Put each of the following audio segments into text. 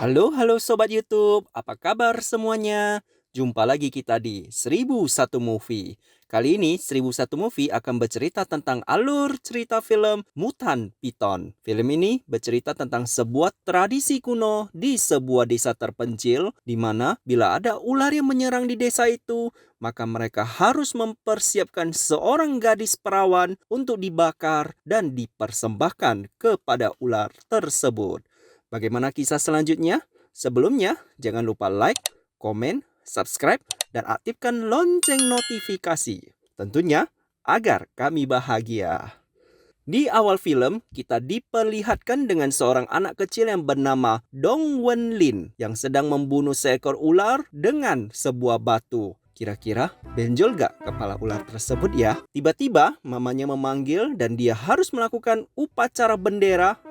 Halo, halo Sobat YouTube, apa kabar semuanya? Jumpa lagi kita di 1001 Movie. Kali ini 1001 Movie akan bercerita tentang alur cerita film Mutan Piton. Film ini bercerita tentang sebuah tradisi kuno di sebuah desa terpencil, di mana bila ada ular yang menyerang di desa itu, maka mereka harus mempersiapkan seorang gadis perawan untuk dibakar dan dipersembahkan kepada ular tersebut. Bagaimana kisah selanjutnya? Sebelumnya, jangan lupa like, komen, subscribe, dan aktifkan lonceng notifikasi. Tentunya agar kami bahagia. Di awal film, kita diperlihatkan dengan seorang anak kecil yang bernama Dong Wen Lin yang sedang membunuh seekor ular dengan sebuah batu. Kira-kira benjol gak kepala ular tersebut ya? Tiba-tiba mamanya memanggil dan dia harus melakukan upacara bendera.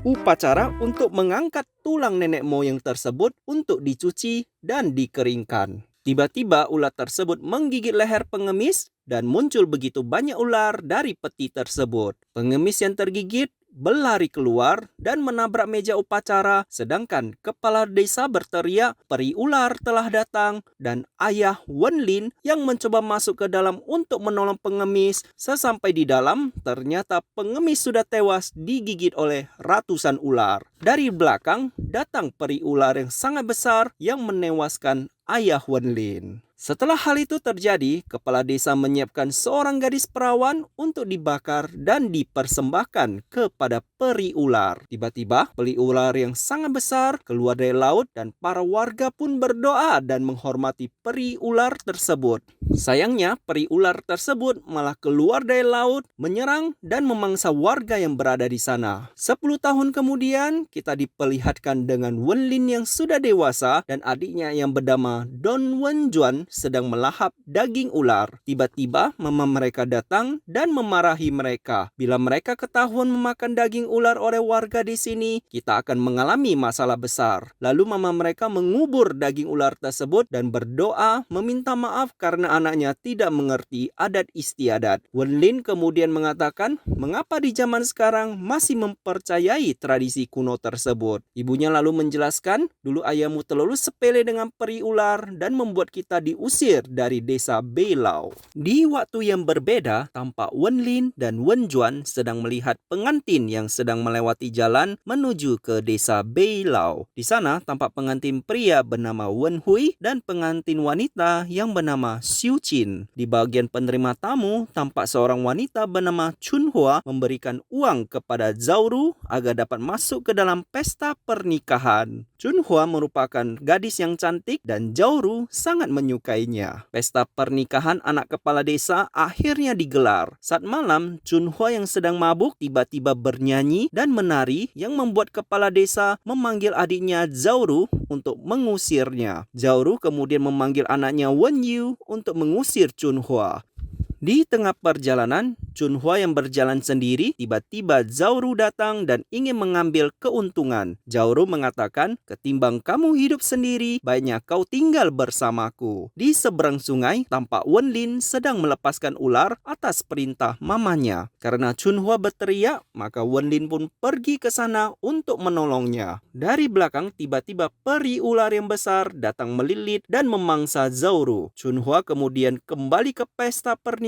Upacara untuk mengangkat tulang nenek moyang tersebut untuk dicuci dan dikeringkan. Tiba-tiba ular tersebut menggigit leher pengemis dan muncul begitu banyak ular dari peti tersebut. Pengemis yang tergigit berlari keluar dan menabrak meja upacara, sedangkan kepala desa berteriak, "Peri ular telah datang!" Dan ayah Wen Lin yang mencoba masuk ke dalam untuk menolong pengemis. Sesampai di dalam, ternyata pengemis sudah tewas digigit oleh ratusan ular. Dari belakang, datang peri ular yang sangat besar yang menewaskan ayah Wen Lin. Setelah hal itu terjadi, kepala desa menyiapkan seorang gadis perawan untuk dibakar dan dipersembahkan kepada peri ular. Tiba-tiba, peri ular yang sangat besar keluar dari laut dan para warga pun berdoa dan menghormati peri ular tersebut. Sayangnya, peri ular tersebut malah keluar dari laut, menyerang dan memangsa warga yang berada di sana. 10 tahun kemudian, kita diperlihatkan dengan Wen Lin yang sudah dewasa dan adiknya yang bernama Don Wen Juan sedang melahap daging ular. Tiba-tiba mama mereka datang dan memarahi mereka. Bila mereka ketahuan memakan daging ular oleh warga di sini, kita akan mengalami masalah besar. Lalu mama mereka mengubur daging ular tersebut dan berdoa meminta maaf karena anaknya tidak mengerti adat istiadat. Wen Lin kemudian mengatakan, mengapa di zaman sekarang masih mempercayai tradisi kuno tersebut? Ibunya lalu menjelaskan, dulu ayahmu terlalu sepele dengan peri ular dan membuat kita diusir dari desa Beilau. Di waktu yang berbeda, tampak Wen Lin dan Wen Juan sedang melihat pengantin yang sedang melewati jalan menuju ke desa Beilau. Di sana tampak pengantin pria bernama Wen Hui dan pengantin wanita yang bernama Xiu Qin. Di bagian penerima tamu, tampak seorang wanita bernama Chun Hua memberikan uang kepada Zhao Ru agar dapat masuk ke dalam pesta pernikahan. Chun Hua merupakan gadis yang cantik dan Zhao Ru sangat menyukainya. Pesta pernikahan anak kepala desa akhirnya digelar. Saat malam, Chun Hua yang sedang mabuk tiba-tiba bernyanyi dan menari yang membuat kepala desa memanggil adiknya Zhao Ru untuk mengusirnya. Zhao Ru kemudian memanggil anaknya Wen Yu untuk mengusir Chun Hua. Di tengah perjalanan, Chun Hua yang berjalan sendiri, tiba-tiba Zhao Ru datang dan ingin mengambil keuntungan. Zhao Ru mengatakan, ketimbang kamu hidup sendiri, baiknya kau tinggal bersamaku. Di seberang sungai, tampak Wen Lin sedang melepaskan ular atas perintah mamanya. Karena Chun Hua berteriak, maka Wen Lin pun pergi ke sana untuk menolongnya. Dari belakang, tiba-tiba peri ular yang besar datang melilit dan memangsa Zhao Ru. Chun Hua kemudian kembali ke pesta pernikahan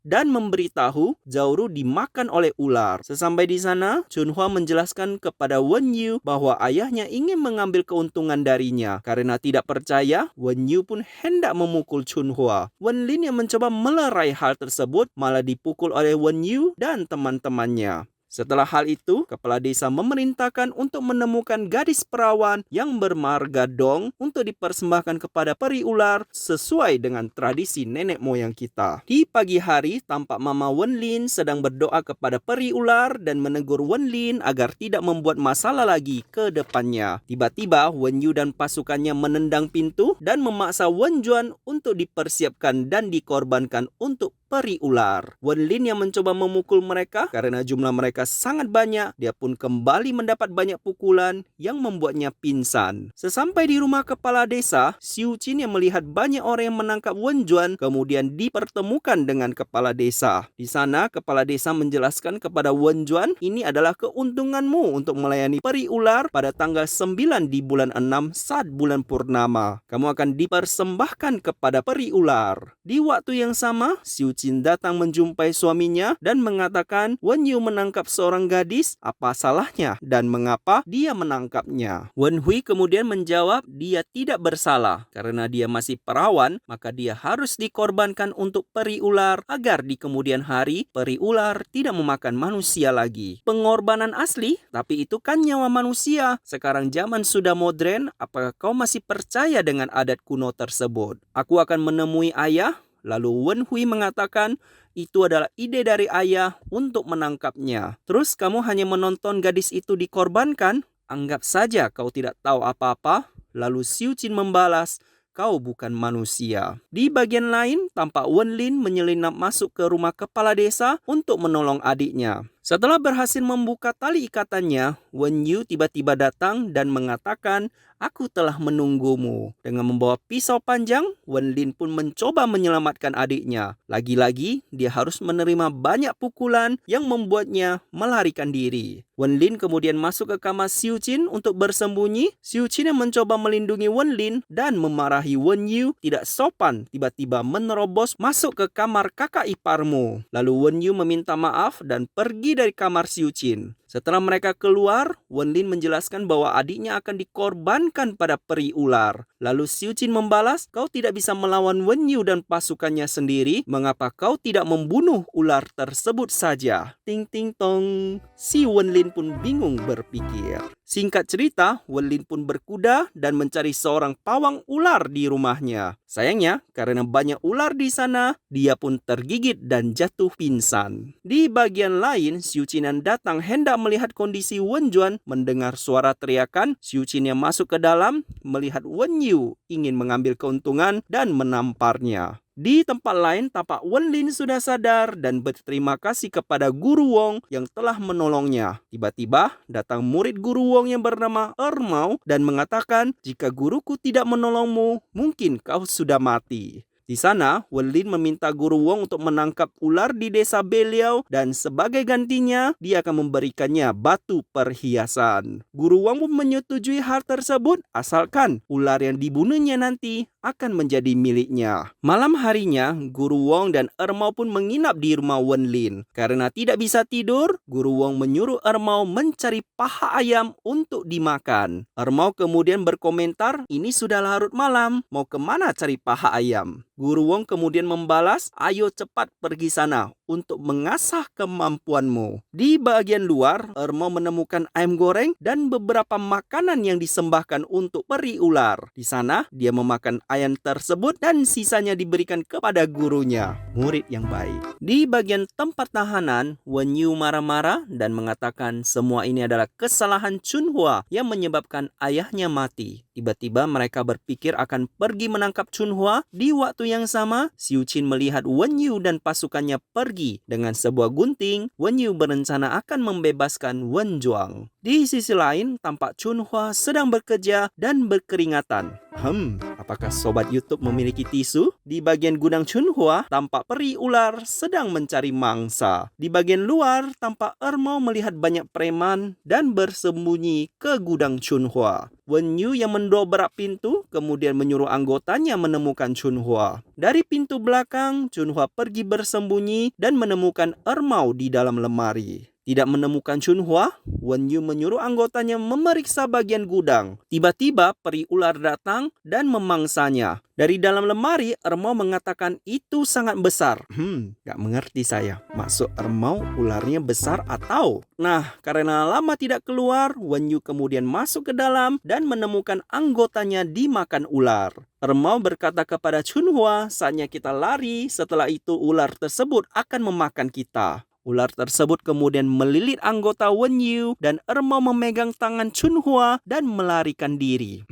dan memberitahu Zhao Ru dimakan oleh ular. Sesampai di sana, Chun Hua menjelaskan kepada Wen Yu bahwa ayahnya ingin mengambil keuntungan darinya. Karena tidak percaya, Wen Yu pun hendak memukul Chun Hua. Wen Lin yang mencoba melerai hal tersebut malah dipukul oleh Wen Yu dan teman-temannya. Setelah hal itu, kepala desa memerintahkan untuk menemukan gadis perawan yang bermarga Dong untuk dipersembahkan kepada peri ular sesuai dengan tradisi nenek moyang kita. Di pagi hari, tampak Mama Wen Lin sedang berdoa kepada peri ular dan menegur Wen Lin agar tidak membuat masalah lagi ke depannya. Tiba-tiba, Wen Yu dan pasukannya menendang pintu dan memaksa Wen Juan untuk dipersiapkan dan dikorbankan untuk peri ular. Wenlin yang mencoba memukul mereka karena jumlah mereka sangat banyak. Dia pun kembali mendapat banyak pukulan yang membuatnya pingsan. Sesampai di rumah kepala desa, Xiu Qin yang melihat banyak orang yang menangkap Wen Juan kemudian dipertemukan dengan kepala desa. Di sana, kepala desa menjelaskan kepada Wen Juan, ini adalah keuntunganmu untuk melayani peri ular pada tanggal 9 di bulan 6 saat bulan purnama. Kamu akan dipersembahkan kepada peri ular. Di waktu yang sama, Xiu Qin datang menjumpai suaminya dan mengatakan Wen Yu menangkap seorang gadis, apa salahnya dan mengapa dia menangkapnya. Wen Hui kemudian menjawab dia tidak bersalah karena dia masih perawan, maka dia harus dikorbankan untuk peri ular agar di kemudian hari peri ular tidak memakan manusia lagi. Pengorbanan asli, tapi itu kan nyawa manusia. Sekarang zaman sudah modern, apakah kau masih percaya dengan adat kuno tersebut? Aku akan menemui ayah. Lalu Wen Hui mengatakan, itu adalah ide dari ayah untuk menangkapnya. Terus kamu hanya menonton gadis itu dikorbankan? Anggap saja kau tidak tahu apa-apa. Lalu Xiu Qin membalas, kau bukan manusia. Di bagian lain, tampak Wenlin menyelinap masuk ke rumah kepala desa untuk menolong adiknya. Setelah berhasil membuka tali ikatannya, Wen Yu tiba-tiba datang dan mengatakan, aku telah menunggumu. Dengan membawa pisau panjang, Wenlin pun mencoba menyelamatkan adiknya. Lagi-lagi, dia harus menerima banyak pukulan yang membuatnya melarikan diri. Wenlin kemudian masuk ke kamar Xiu Qin untuk bersembunyi. Xiu Qin yang mencoba melindungi Wenlin dan memarahi Wen Yu tidak sopan tiba-tiba menerobos masuk ke kamar kakak iparmu. Lalu Wen Yu meminta maaf dan pergi dari kamar Xiu Qin. Setelah mereka keluar, Wenlin menjelaskan bahwa adiknya akan dikorbankan pada peri ular. Lalu Xiu Qin membalas, kau tidak bisa melawan Wen Yu dan pasukannya sendiri, mengapa kau tidak membunuh ular tersebut saja? Ting ting tong. Si Wenlin pun bingung berpikir. Singkat cerita, Wenlin pun berkuda dan mencari seorang pawang ular di rumahnya. Sayangnya, karena banyak ular di sana, dia pun tergigit dan jatuh pingsan. Di bagian lain, Xiu Qin yang datang hendak melihat kondisi Wen Juan, mendengar suara teriakan. Xiu Qin yang masuk ke dalam, melihat Wen Yu ingin mengambil keuntungan dan menamparnya. Di tempat lain, tampak Wenlin sudah sadar dan berterima kasih kepada Guru Wong yang telah menolongnya. Tiba-tiba, datang murid Guru Wong yang bernama Ermau dan mengatakan, jika guruku tidak menolongmu, mungkin kau sudah mati. Di sana, Wenlin meminta Guru Wong untuk menangkap ular di desa beliau dan sebagai gantinya, dia akan memberikannya batu perhiasan. Guru Wong pun menyetujui hal tersebut asalkan ular yang dibunuhnya nanti akan menjadi miliknya. Malam harinya, Guru Wong dan Ermau pun menginap di rumah Wenlin. Karena tidak bisa tidur, Guru Wong menyuruh Ermau mencari paha ayam untuk dimakan. Ermau kemudian berkomentar, ini sudah larut malam, mau kemana cari paha ayam? Guru Wong kemudian membalas, ayo cepat pergi sana untuk mengasah kemampuanmu. Di bagian luar, Ermau menemukan ayam goreng dan beberapa makanan yang disembahkan untuk peri ular. Di sana, dia memakan ayam tersebut dan sisanya diberikan kepada gurunya, murid yang baik. Di bagian tempat tahanan, Wen Yu marah-marah dan mengatakan semua ini adalah kesalahan Chunhua yang menyebabkan ayahnya mati. Tiba-tiba mereka berpikir akan pergi menangkap Chunhua. Di waktu yang sama, Xiu Qin melihat Wen Yu dan pasukannya pergi. Dengan sebuah gunting, Wen Yu berencana akan membebaskan Wen Zhuang. Di sisi lain, tampak Chunhua sedang bekerja dan berkeringatan. Apakah sobat YouTube memiliki tisu? Di bagian gudang Chunhua, tampak peri ular sedang mencari mangsa. Di bagian luar, tampak Ermau melihat banyak preman dan bersembunyi ke gudang Chunhua. Wen Yu yang mendobrak pintu, kemudian menyuruh anggotanya menemukan Chunhua. Dari pintu belakang, Chunhua pergi bersembunyi dan menemukan Ermau di dalam lemari. Tidak menemukan Chunhua, Wen Yu menyuruh anggotanya memeriksa bagian gudang. Tiba-tiba peri ular datang dan memangsanya. Dari dalam lemari, Ermau mengatakan itu sangat besar. Gak mengerti saya. Maksud Ermau ularnya besar atau? Nah, karena lama tidak keluar, Wen Yu kemudian masuk ke dalam dan menemukan anggotanya dimakan ular. Ermau berkata kepada Chunhua, saatnya kita lari, setelah itu ular tersebut akan memakan kita. Ular tersebut kemudian melilit anggota Wen Yu dan Ermau memegang tangan Chunhua dan melarikan diri.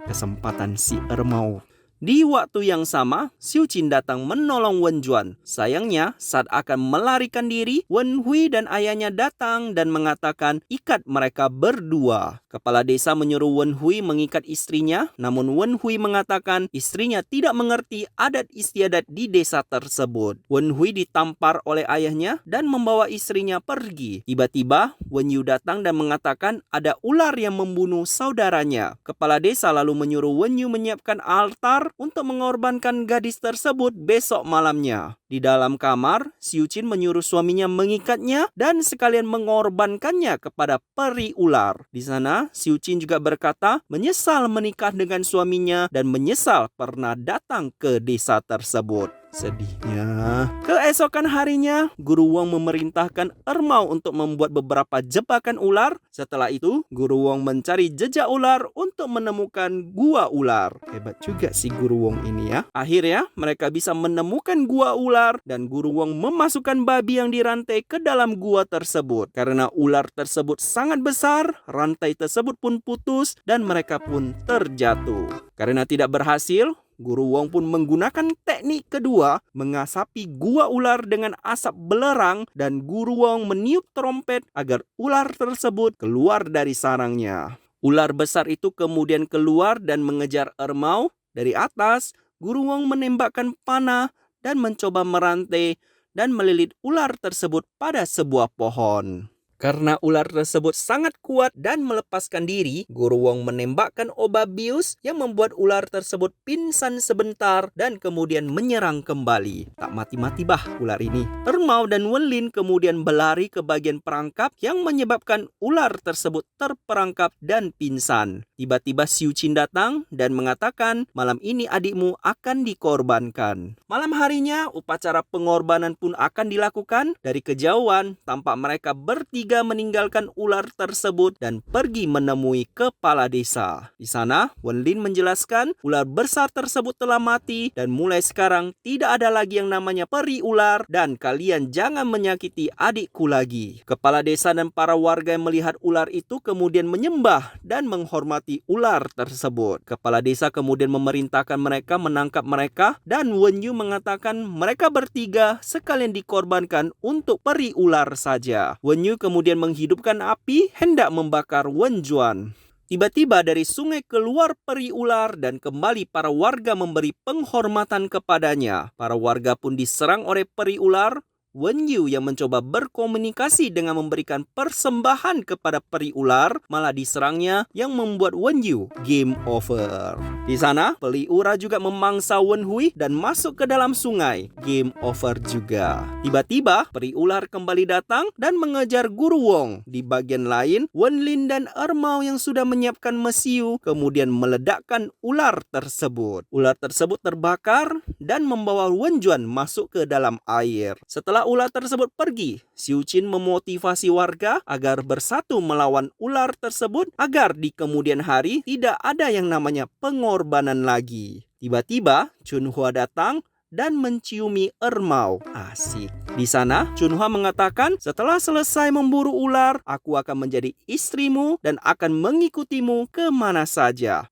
Kesempatan si Ermau. Di waktu yang sama, Xiu Qin datang menolong Wen Juan. Sayangnya, saat akan melarikan diri, Wen Hui dan ayahnya datang dan mengatakan ikat mereka berdua. Kepala desa menyuruh Wen Hui mengikat istrinya, namun Wen Hui mengatakan istrinya tidak mengerti adat istiadat di desa tersebut. Wen Hui ditampar oleh ayahnya dan membawa istrinya pergi. Tiba-tiba, Wen Yu datang dan mengatakan ada ular yang membunuh saudaranya. Kepala desa lalu menyuruh Wen Yu menyiapkan altar untuk mengorbankan gadis tersebut besok malamnya. Di dalam kamar, Xiu Qin menyuruh suaminya mengikatnya dan sekalian mengorbankannya kepada peri ular. Di sana, Xiu Qin juga berkata menyesal menikah dengan suaminya dan menyesal pernah datang ke desa tersebut. Sedihnya. Keesokan harinya, Guru Wong memerintahkan Ermau untuk membuat beberapa jebakan ular. Setelah itu, Guru Wong mencari jejak ular untuk menemukan gua ular. Hebat juga si Guru Wong ini ya. Akhirnya, mereka bisa menemukan gua ular dan Guru Wong memasukkan babi yang dirantai ke dalam gua tersebut. Karena ular tersebut sangat besar, rantai tersebut pun putus dan mereka pun terjatuh. Karena tidak berhasil, Guru Wong pun menggunakan teknik kedua, mengasapi gua ular dengan asap belerang dan Guru Wong meniup trompet agar ular tersebut keluar dari sarangnya. Ular besar itu kemudian keluar dan mengejar Ermau. Dari atas, Guru Wong menembakkan panah dan mencoba merantai dan melilit ular tersebut pada sebuah pohon. Karena ular tersebut sangat kuat dan melepaskan diri, Guru Wong menembakkan obat bius yang membuat ular tersebut pingsan sebentar dan kemudian menyerang kembali. Tak mati-mati bah ular ini. Ermau dan Wen Lin kemudian berlari ke bagian perangkap yang menyebabkan ular tersebut terperangkap dan pingsan. Tiba-tiba Xiu Qin datang dan mengatakan malam ini adikmu akan dikorbankan. Malam harinya upacara pengorbanan pun akan dilakukan. Dari kejauhan tampak mereka bertiga meninggalkan ular tersebut dan pergi menemui kepala desa. Di sana, Wen Lin menjelaskan ular besar tersebut telah mati dan mulai sekarang tidak ada lagi yang namanya peri ular dan kalian jangan menyakiti adikku lagi. Kepala desa dan para warga yang melihat ular itu kemudian menyembah dan menghormati ular tersebut. Kepala desa kemudian memerintahkan mereka menangkap mereka dan Wen Yu mengatakan mereka bertiga sekalian dikorbankan untuk peri ular saja. Wen Yu kemudian menghidupkan api hendak membakar Wen Juan. Tiba-tiba dari sungai keluar peri ular dan kembali para warga memberi penghormatan kepadanya. Para warga pun diserang oleh peri ular. Wen Yu yang mencoba berkomunikasi dengan memberikan persembahan kepada peri ular malah diserangnya yang membuat Wen Yu game over. Di sana, peri ular juga memangsa Wen Hui dan masuk ke dalam sungai. Game over juga. Tiba-tiba, peri ular kembali datang dan mengejar Guru Wong. Di bagian lain, Wen Lin dan Ermau yang sudah menyiapkan mesiu kemudian meledakkan ular tersebut. Ular tersebut terbakar dan membawa Wen Juan masuk ke dalam air. Setelah ular tersebut pergi, Xiu Qin memotivasi warga agar bersatu melawan ular tersebut agar di kemudian hari tidak ada yang namanya pengorbanan lagi. Tiba-tiba Chunhua datang dan menciumi Ermau. Asik. Di sana, Chunhua mengatakan, setelah selesai memburu ular, aku akan menjadi istrimu dan akan mengikutimu kemana saja.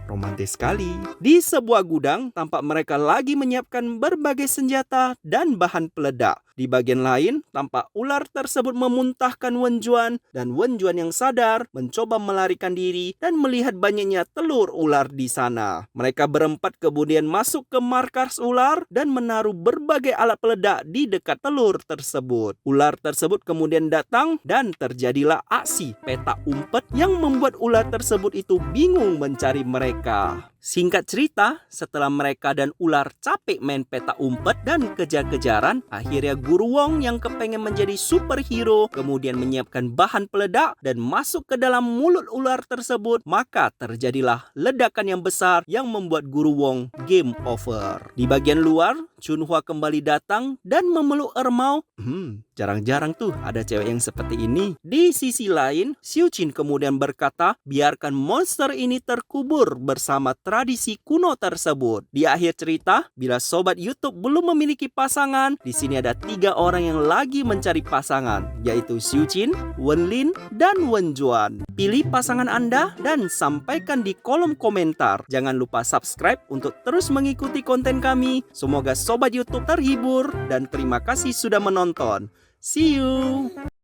Romantis sekali. Di sebuah gudang, tampak mereka lagi menyiapkan berbagai senjata dan bahan peledak. Di bagian lain, tampak ular tersebut memuntahkan Wen Juan dan Wen Juan yang sadar mencoba melarikan diri dan melihat banyaknya telur ular di sana. Mereka berempat kemudian masuk ke markas ular dan menaruh berbagai alat peledak di dekat telur tersebut. Ular tersebut kemudian datang dan terjadilah aksi petak umpet yang membuat ular tersebut itu bingung mencari mereka. Singkat cerita, setelah mereka dan ular capek main petak umpet dan kejar-kejaran, akhirnya Guru Wong yang kepengen menjadi superhero kemudian menyiapkan bahan peledak dan masuk ke dalam mulut ular tersebut. Maka terjadilah ledakan yang besar yang membuat Guru Wong game over. Di bagian luar, Chunhwa kembali datang dan memeluk Ermao. Jarang-jarang tuh ada cewek yang seperti ini. Di sisi lain, Xiujin kemudian berkata, biarkan monster ini terkubur bersama tradisi kuno tersebut. Di akhir cerita, bila sobat YouTube belum memiliki pasangan, di sini ada 3 orang yang lagi mencari pasangan, yaitu Xiujin, Wenlin, dan Wenjuan. Pilih pasangan Anda dan sampaikan di kolom komentar. Jangan lupa subscribe untuk terus mengikuti konten kami. Semoga sobat YouTube terhibur dan terima kasih sudah menonton. See you!